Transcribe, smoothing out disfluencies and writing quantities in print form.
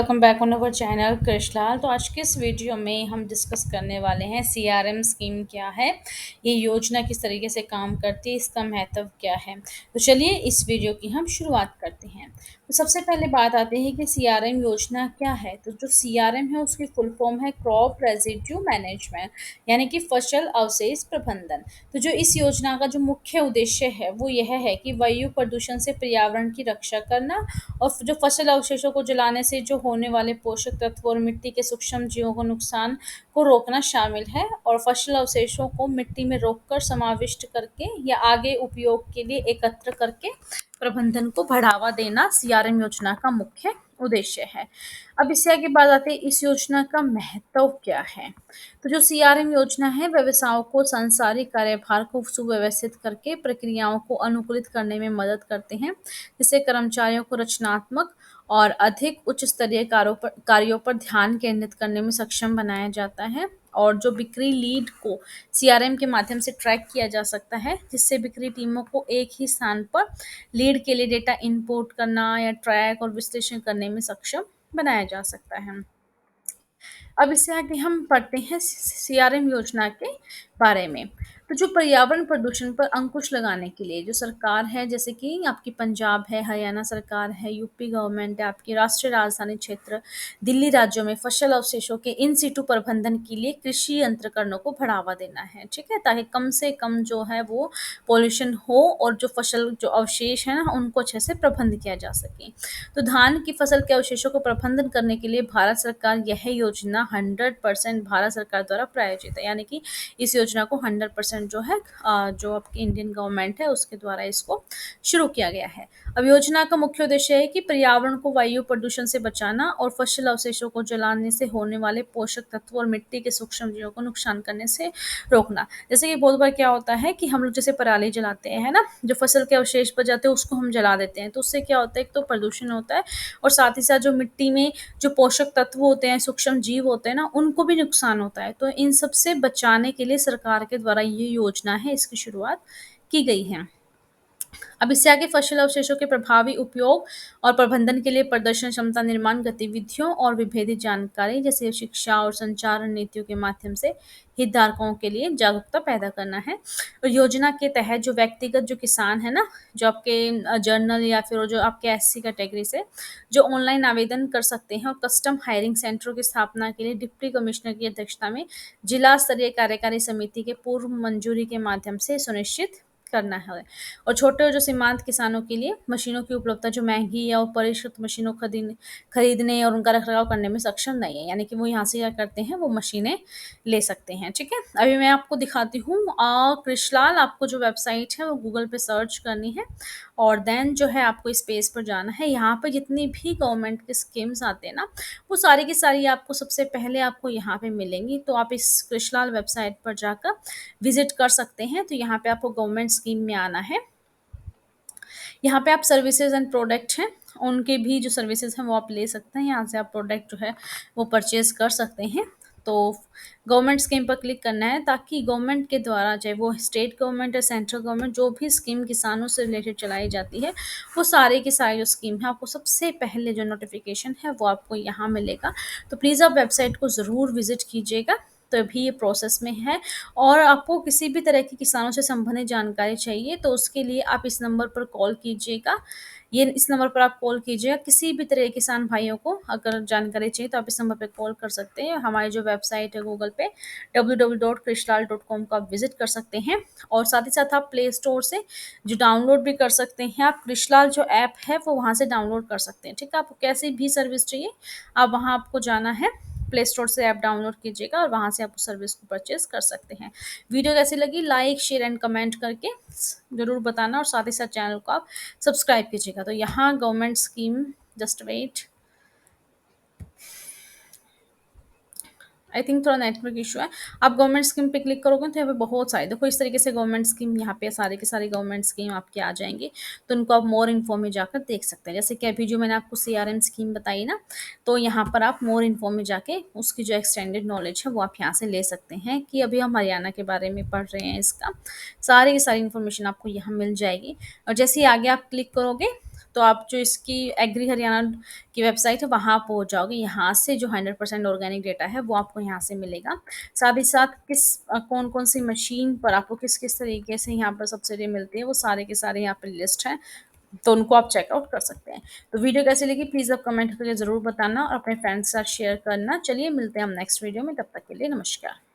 Welcome back on our channel Krishnalal. तो आज के इस वीडियो में हम डिस्कस करने वाले हैं सीआरएम स्कीम क्या है, ये योजना किस तरीके से काम करती है, इसका महत्व क्या है। तो चलिए इस वीडियो की हम शुरुआत करते हैं। तो सबसे पहले बात आती है कि सीआरएम योजना क्या है। तो जो सीआरएम है उसकी फुल फॉर्म है क्रॉप रेजिड्यू मैनेजमेंट, यानी कि फसल अवशेष प्रबंधन। तो जो इस योजना का जो मुख्य उद्देश्य है वो यह है कि वायु प्रदूषण से पर्यावरण की रक्षा करना और जो फसल अवशेषों को जलाने से जो होने वाले पोषक तत्व और मिट्टी के सूक्ष्म जीवों को नुकसान को रोकना शामिल है, और फसल अवशेषों को मिट्टी में रोककर समाविष्ट करके या आगे उपयोग के लिए एकत्र करके प्रबंधन को बढ़ावा देना सीआरएम योजना का मुख्य उद्देश्य है। अब इससे आगे बात आती है इस योजना का महत्व क्या है। तो जो सीआरएम योजना है व्यवसायों को सांसारिक कार्यभार को सुव्यवस्थित करके प्रक्रियाओं को अनुकूलित करने में मदद करते हैं, जिससे कर्मचारियों को रचनात्मक और अधिक उच्च स्तरीय कार्यों पर ध्यान केंद्रित करने में सक्षम बनाया जाता है। और जो बिक्री लीड को सीआरएम के माध्यम से ट्रैक किया जा सकता है, जिससे बिक्री टीमों को एक ही स्थान पर लीड के लिए डेटा इनपुट करना या ट्रैक और विश्लेषण करने में सक्षम बनाया जा सकता है। अब इससे आगे हम पढ़ते हैं सीआरएम योजना के बारे में। तो जो पर्यावरण प्रदूषण पर अंकुश लगाने के लिए जो सरकार है, जैसे कि आपकी पंजाब है, हरियाणा सरकार है, यूपी गवर्नमेंट है, आपकी राष्ट्रीय राजधानी क्षेत्र दिल्ली राज्यों में फसल अवशेषों के इन सिटू प्रबंधन के लिए कृषि यंत्रकरणों को बढ़ावा देना है, ठीक है, ताकि कम से कम जो है वो पॉल्यूशन हो और जो फसल जो अवशेष है ना उनको अच्छे से प्रबंध किया जा सके। तो धान की फसल के अवशेषों को प्रबंधन करने के लिए भारत सरकार यह योजना 100% भारत सरकार द्वारा प्रायोजित है, यानी कि इस योजना को 100% जो है जो आपकी इंडियन गवर्नमेंट है उसके द्वारा इसको शुरू किया गया है। अब योजना का मुख्य उद्देश्य है कि पर्यावरण को वायु प्रदूषण से बचाना और फसल अवशेषों को जलाने से होने वाले पोषक तत्व और मिट्टी के सूक्ष्म जीवों को नुकसान करने से रोकना। जैसे कि बहुत बार क्या होता है कि हम लोग जैसे पराली जलाते हैं, है ना, जो फसल के अवशेष बच जाते हैं उसको हम जला देते हैं, तो उससे क्या होता है, एक तो प्रदूषण होता है और साथ ही साथ जो मिट्टी में जो पोषक तत्व होते हैं, सूक्ष्म जीव होते हैं ना, उनको भी नुकसान होता है। तो इन सब से बचाने के लिए सरकार के द्वारा ये योजना है, इसकी शुरुआत की गई है। अब इससे आगे फसल अवशेषों के प्रभावी उपयोग और प्रबंधन के लिए प्रदर्शन क्षमता निर्माण गतिविधियों और विभेदित जानकारी जैसे शिक्षा और संचार नीतियों के माध्यम से हितधारकों के लिए जागरूकता पैदा करना है। और योजना के तहत जो व्यक्तिगत जो किसान है ना, जो आपके जर्नल या फिर जो आपके एससी कैटेगरी से जो ऑनलाइन आवेदन कर सकते हैं, और कस्टम हायरिंग सेंटरों की स्थापना के लिए डिप्टी कमिश्नर की अध्यक्षता में जिला स्तरीय कार्यकारी समिति के पूर्व मंजूरी के माध्यम से सुनिश्चित करना है। और छोटे और जो सीमांत किसानों के लिए मशीनों की उपलब्धता जो महंगी या परिष्कृत मशीनों खरीदने और उनका रखरखाव करने में सक्षम नहीं है, यानी कि वो यहाँ से क्या करते हैं, वो मशीनें ले सकते हैं, ठीक है। अभी मैं आपको दिखाती हूँ कृषलाल, आपको जो वेबसाइट है वो गूगल पे सर्च करनी है और देन जो है आपको इस पेज पर जाना है। यहाँ पे जितनी भी गवर्नमेंट की स्कीम्स आते हैं ना, वो सारी की सारी आपको सबसे पहले आपको यहाँ पे मिलेंगी। तो आप इस कृषलाल वेबसाइट पर जाकर विजिट कर सकते हैं। तो यहाँ पे आपको गवर्नमेंट स्कीम में आना है। यहाँ पे आप सर्विसेज एंड प्रोडक्ट हैं, उनके भी जो सर्विसेज हैं वो आप ले सकते हैं। यहाँ से आप प्रोडक्ट जो है वो परचेज कर सकते हैं। तो गवर्नमेंट स्कीम पर क्लिक करना है, ताकि गवर्नमेंट के द्वारा, चाहे वो स्टेट गवर्नमेंट या सेंट्रल गवर्नमेंट, जो भी स्कीम किसानों से रिलेटेड चलाई जाती है, वो सारे की सारी जो स्कीम है आपको सबसे पहले जो नोटिफिकेशन है वो आपको यहाँ मिलेगा। तो प्लीज़ आप वेबसाइट को ज़रूर विजिट कीजिएगा, तभी ये प्रोसेस में है। और आपको किसी भी तरह की किसानों से संबंधित जानकारी चाहिए तो उसके लिए आप इस नंबर पर कॉल कीजिएगा। ये इस नंबर पर आप कॉल कीजिएगा। किसी भी तरह के किसान भाइयों को अगर जानकारी चाहिए तो आप इस नंबर पर कॉल कर सकते हैं। हमारी जो वेबसाइट है गूगल पे www.krishlal.com को आप विजिट कर सकते हैं, और साथ ही साथ आप प्ले स्टोर से जो डाउनलोड भी कर सकते हैं। आप कृषलाल जो ऐप है वो वहाँ से डाउनलोड कर सकते हैं, ठीक है। आपको कैसी भी सर्विस चाहिए आप वहाँ आपको जाना है, प्ले स्टोर से ऐप डाउनलोड कीजिएगा और वहाँ से आप उस सर्विस को परचेज कर सकते हैं। वीडियो कैसी लगी लाइक शेयर एंड कमेंट करके ज़रूर बताना, और साथ ही साथ चैनल को आप सब्सक्राइब कीजिएगा। तो यहाँ government scheme, just wait, I think थोड़ा नेटवर्क इशू है। आप गवर्नमेंट स्कीम पे क्लिक करोगे तो यहाँ पे बहुत सारे, देखो इस तरीके से गवर्नमेंट स्कीम यहाँ पे सारे के सारे गवर्नमेंट स्कीम आपके आ जाएंगे। तो उनको आप मोर इन्फो में जाकर देख सकते हैं। जैसे कि अभी जो मैंने आपको सीआरएम स्कीम बताई ना, तो यहाँ पर आप मोर इन्फो में जाके उसकी जो एक्सटेंडेड नॉलेज है वो आप यहाँ से ले सकते हैं। कि अभी हम हरियाणा के बारे में पढ़ रहे हैं, इसका सारी की सारी इन्फॉर्मेशन आपको यहाँ मिल जाएगी। और जैसे ही आगे आप क्लिक करोगे तो आप जो इसकी एग्री हरियाणा की वेबसाइट है वहाँ पहुँच जाओगे। यहाँ से जो 100% ऑर्गेनिक डेटा है वो आपको यहाँ से मिलेगा। साथ ही साथ कौन-कौन सी मशीन पर आपको किस-किस तरीके से यहाँ पर सब्सिडी मिलती है, वो सारे के सारे यहाँ पे लिस्ट हैं, तो उनको आप चेकआउट कर सकते हैं। तो वीडियो कैसी लगी प्लीज़ आप कमेंट करके ज़रूर बताना और अपने फ्रेंड्स के साथ शेयर करना। चलिए मिलते हैं हम नेक्स्ट वीडियो में, तब तक के लिए नमस्कार।